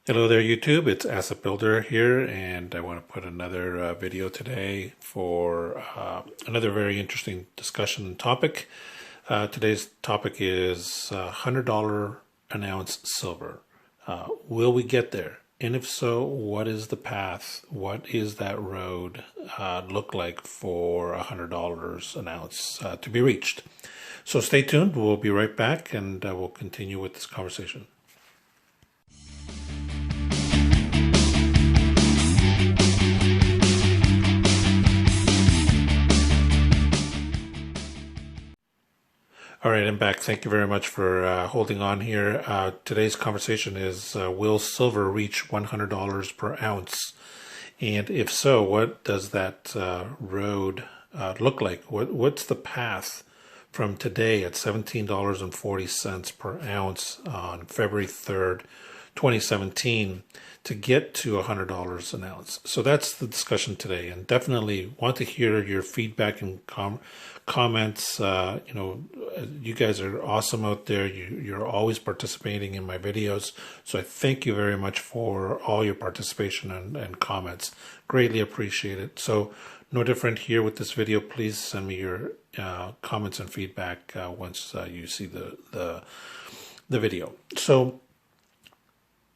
Hello there, YouTube. It's Asset Builder here, and I want to put another video today for another very interesting discussion and topic. Today's topic is $100 an ounce silver. Will we get there? And if so, what is the path? What is that road look like for $100 an ounce to be reached? So stay tuned. We'll be right back, and we'll continue with this conversation. All right, I'm back. Thank you very much for holding on here. Today's conversation is, will silver reach $100 per ounce? And if so, what does that road look like? What's the path from today at $17.40 per ounce on February 3rd, 2017 to get to $100 an ounce? So that's the discussion today, and definitely want to hear your feedback and comments. You guys are awesome out there. You're always participating in my videos, so I thank you very much for all your participation and comments. Greatly appreciate it. So no different here with this video. Please send me your comments and feedback once you see the video. So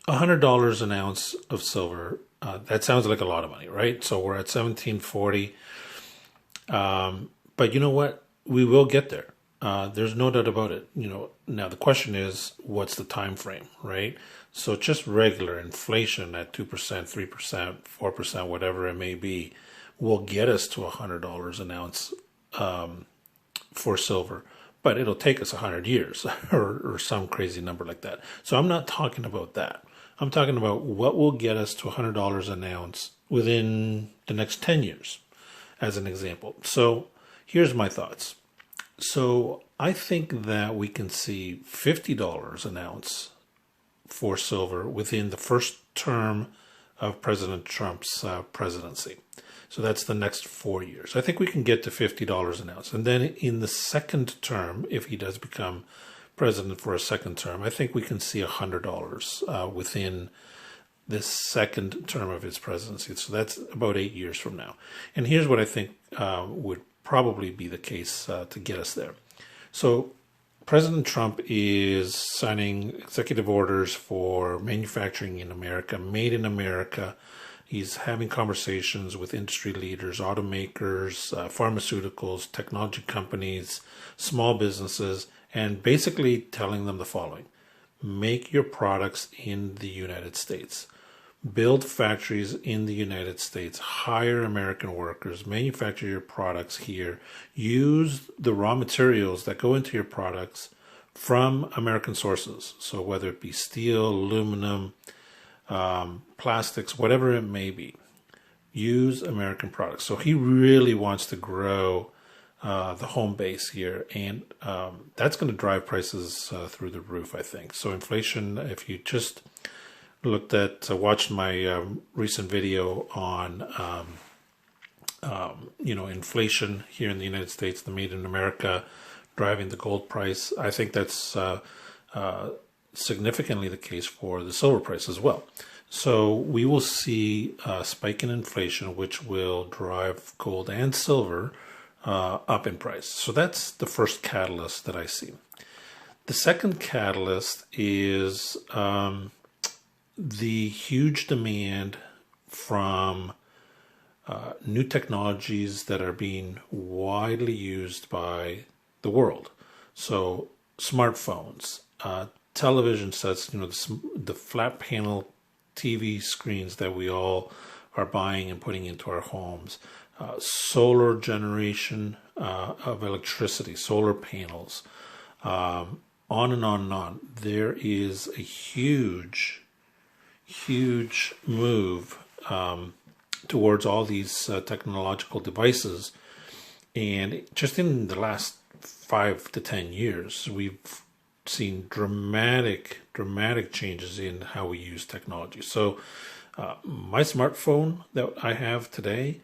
$100 an ounce of silver, that sounds like a lot of money, right? So we're at $17.40. But you know what? We will get there. There's no doubt about it. Now the question is, what's the time frame, right? So just regular inflation at 2%, 3%, 4%, whatever it may be, will get us to $100 an ounce for silver. But it'll take us 100 years or some crazy number like that. So I'm not talking about that. I'm talking about what will get us to $100 an ounce within the next 10 years, as an example. So here's my thoughts. So I think that we can see $50 an ounce for silver within the first term of President Trump's presidency. So that's the next 4 years. I think we can get to $50 an ounce. And then in the second term, if he does become president for a second term, I think we can see $100 within this second term of his presidency. So that's about 8 years from now. And here's what I think would probably be the case to get us there. So President Trump is signing executive orders for manufacturing in America, made in America. He's having conversations with industry leaders, automakers, pharmaceuticals, technology companies, small businesses, and basically telling them the following: make your products in the United States. Build factories in the United States, hire American workers, manufacture your products here, use the raw materials that go into your products from American sources. So whether it be steel, aluminum, plastics, whatever it may be, use American products. So he really wants to grow the home base here, and that's going to drive prices through the roof, I think. So inflation, if you just watched my recent video on, inflation here in the United States, the Made in America driving the gold price, I think that's significantly the case for the silver price as well. So we will see a spike in inflation, which will drive gold and silver up in price. So that's the first catalyst that I see. The second catalyst is the huge demand from new technologies that are being widely used by the world. So smartphones, television sets, the flat panel TV screens that we all are buying and putting into our homes, solar generation of electricity, solar panels, on and on and on. There is a huge move towards all these technological devices, and just in the last 5 to 10 years, we've seen dramatic changes in how we use technology. So my smartphone that I have today,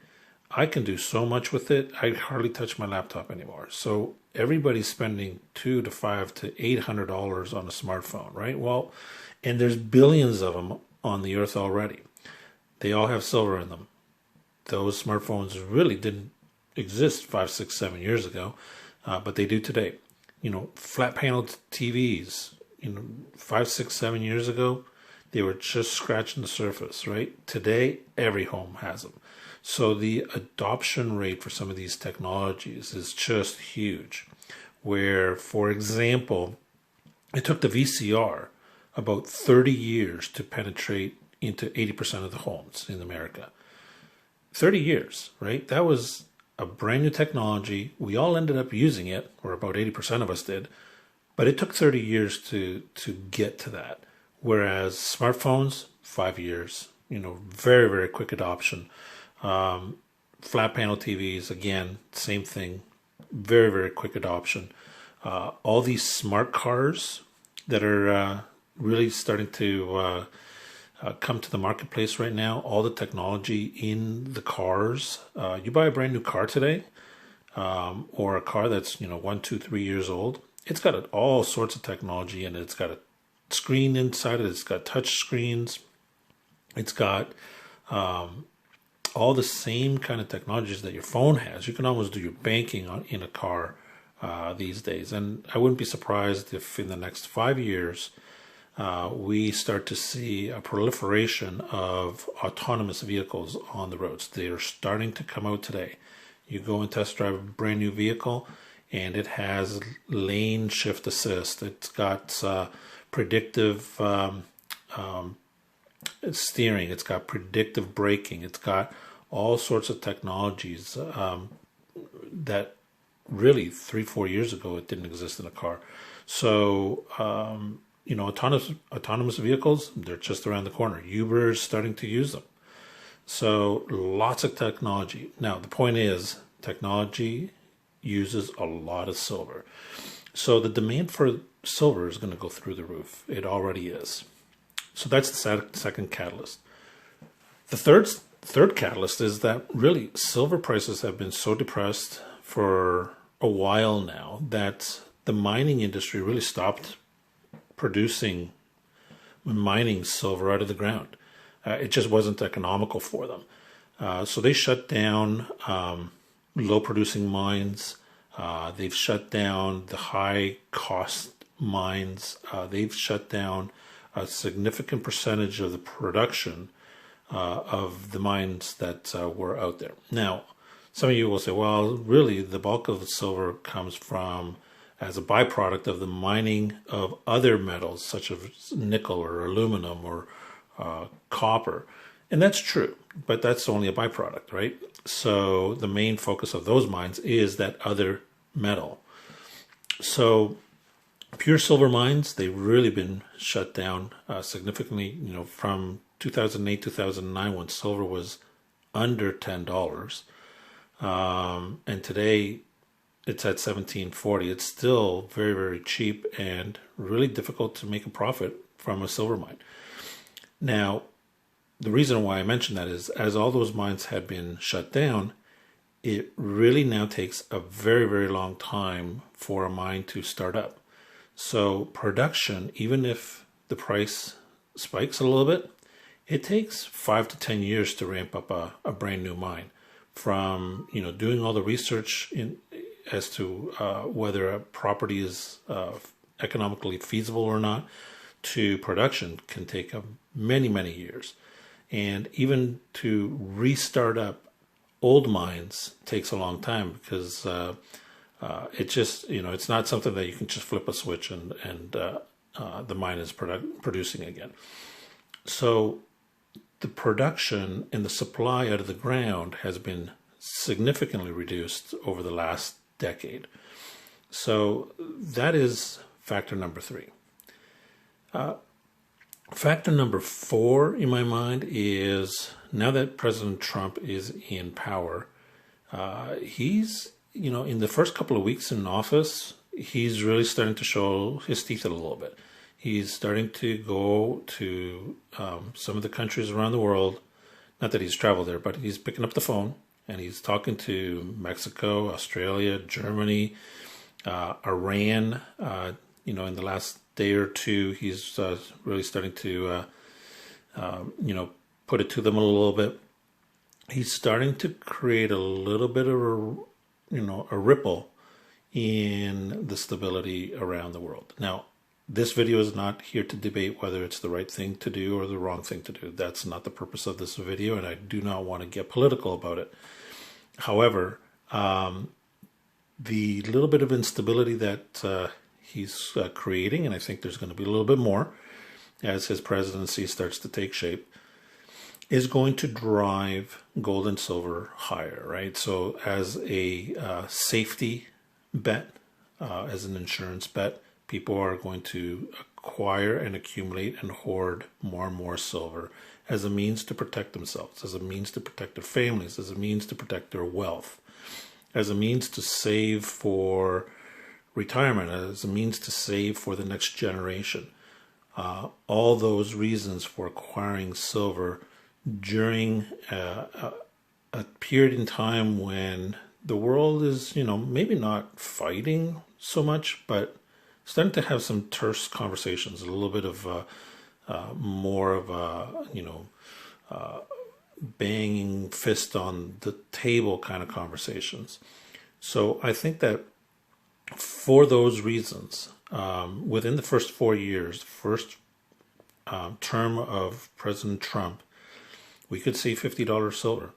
I can do so much with it. I hardly touch my laptop anymore. So everybody's spending $200 to $500 to $800 on a smartphone, right? Well, and there's billions of them on the earth already. They all have silver in them. Those smartphones really didn't exist 5, 6, 7 years ago, but they do today. Flat panel TVs, 5, 6, 7 years ago, they were just scratching the surface, right? Today, every home has them. So the adoption rate for some of these technologies is just huge. Where, for example, it took the VCR about 30 years to penetrate into 80% of the homes in America. 30 years, right? That was a brand new technology. We all ended up using it, or about 80% of us did, but it took 30 years to get to that. Whereas smartphones, 5 years, very, very quick adoption. Flat panel TVs, again, same thing, very, very quick adoption. All these smart cars that are really starting to come to the marketplace right now, all the technology in the cars. You buy a brand new car today, or a car that's 1, 2, 3 years old. It's got all sorts of technology in it. It's got a screen inside it. It's got touch screens. It's got all the same kind of technologies that your phone has. You can almost do your banking in a car these days. And I wouldn't be surprised if in the next 5 years we start to see a proliferation of autonomous vehicles on the roads. They are starting to come out today. You go and test drive a brand new vehicle, and it has lane shift assist. It's got predictive steering. It's got predictive braking. It's got all sorts of technologies that really 3, 4 years ago it didn't exist in a car. So autonomous vehicles, they're just around the corner. Uber is starting to use them. So lots of technology. Now the point is, technology uses a lot of silver. So the demand for silver is going to go through the roof. It already is. So that's the second catalyst. The third catalyst is that really silver prices have been so depressed for a while now that the mining industry really stopped mining silver out of the ground. It just wasn't economical for them. So they shut down low producing mines. They've shut down the high cost mines. They've shut down a significant percentage of the production of the mines that were out there. Now, some of you will say, well, really the bulk of the silver comes from as a byproduct of the mining of other metals such as nickel or aluminum or copper. And that's true, but that's only a byproduct, right? So the main focus of those mines is that other metal. So pure silver mines, they've really been shut down significantly, from 2008, 2009, when silver was under $10. And today it's at $17.40. It's still very, very cheap and really difficult to make a profit from a silver mine. Now, the reason why I mention that is, as all those mines had been shut down, it really now takes a very, very long time for a mine to start up. So production, even if the price spikes a little bit, it takes 5 to 10 years to ramp up a brand new mine. From doing all the research as to whether a property is economically feasible or not, to production can take many, many years. And even to restart up old mines takes a long time, because it just, it's not something that you can just flip a switch and the mine is producing again. So the production and the supply out of the ground has been significantly reduced over the last decade. So that is factor number 3. Factor number 4 in my mind is, now that President Trump is in power, he's, in the first couple of weeks in office, he's really starting to show his teeth a little bit. He's starting to go to some of the countries around the world. Not that he's traveled there, but he's picking up the phone and he's talking to Mexico, Australia, Germany, Iran. In the last day or two, he's really starting to put it to them a little bit. He's starting to create a little bit of a ripple in the stability around the world. Now, this video is not here to debate whether it's the right thing to do or the wrong thing to do. That's not the purpose of this video, and I do not want to get political about it. However, the little bit of instability that he's creating, and I think there's going to be a little bit more as his presidency starts to take shape, is going to drive gold and silver higher, right? So as a safety bet, as an insurance bet, people are going to acquire and accumulate and hoard more and more silver as a means to protect themselves, as a means to protect their families, as a means to protect their wealth, as a means to save for retirement, as a means to save for the next generation. All those reasons for acquiring silver during a period in time when the world is, maybe not fighting so much, but starting to have some terse conversations, a little bit of more of a, banging fist on the table kind of conversations. So I think that for those reasons, within the first 4 years, first term of President Trump, we could see $50 silver.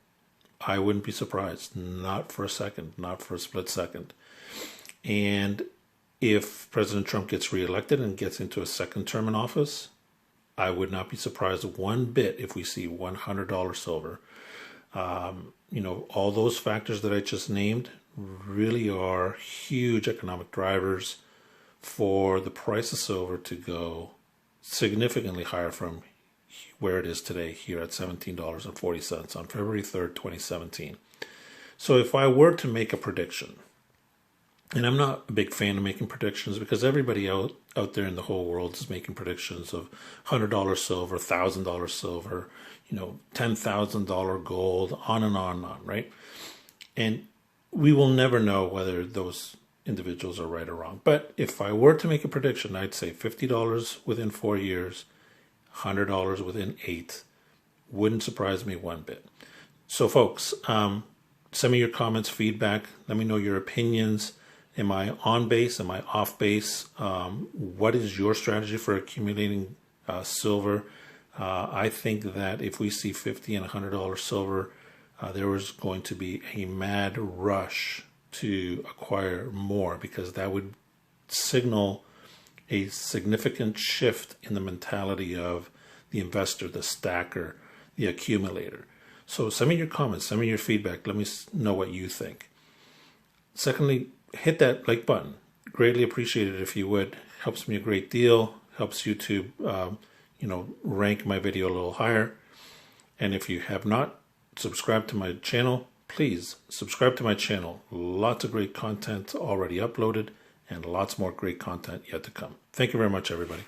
I wouldn't be surprised, not for a second, not for a split second. And if President Trump gets reelected and gets into a second term in office, I would not be surprised one bit if we see $100 silver. All those factors that I just named really are huge economic drivers for the price of silver to go significantly higher from where it is today, here at $17.40 on February 3rd, 2017. So if I were to make a prediction, and I'm not a big fan of making predictions because everybody out there in the whole world is making predictions of $100 silver, $1,000 silver, $10,000 gold, on and on and on, right? And we will never know whether those individuals are right or wrong. But if I were to make a prediction, I'd say $50 within 4 years, $100 within 8. Wouldn't surprise me one bit. So folks, send me your comments, feedback. Let me know your opinions. Am I on base? Am I off base? What is your strategy for accumulating silver? I think that if we see $50 and $100 silver, there is going to be a mad rush to acquire more, because that would signal a significant shift in the mentality of the investor, the stacker, the accumulator. So send me your comments, send me your feedback. Let me know what you think. Secondly, hit that like button. Greatly appreciate it if you would. Helps me a great deal. Helps YouTube, rank my video a little higher. And if you have not subscribed to my channel, please subscribe to my channel. Lots of great content already uploaded and lots more great content yet to come. Thank you very much, everybody.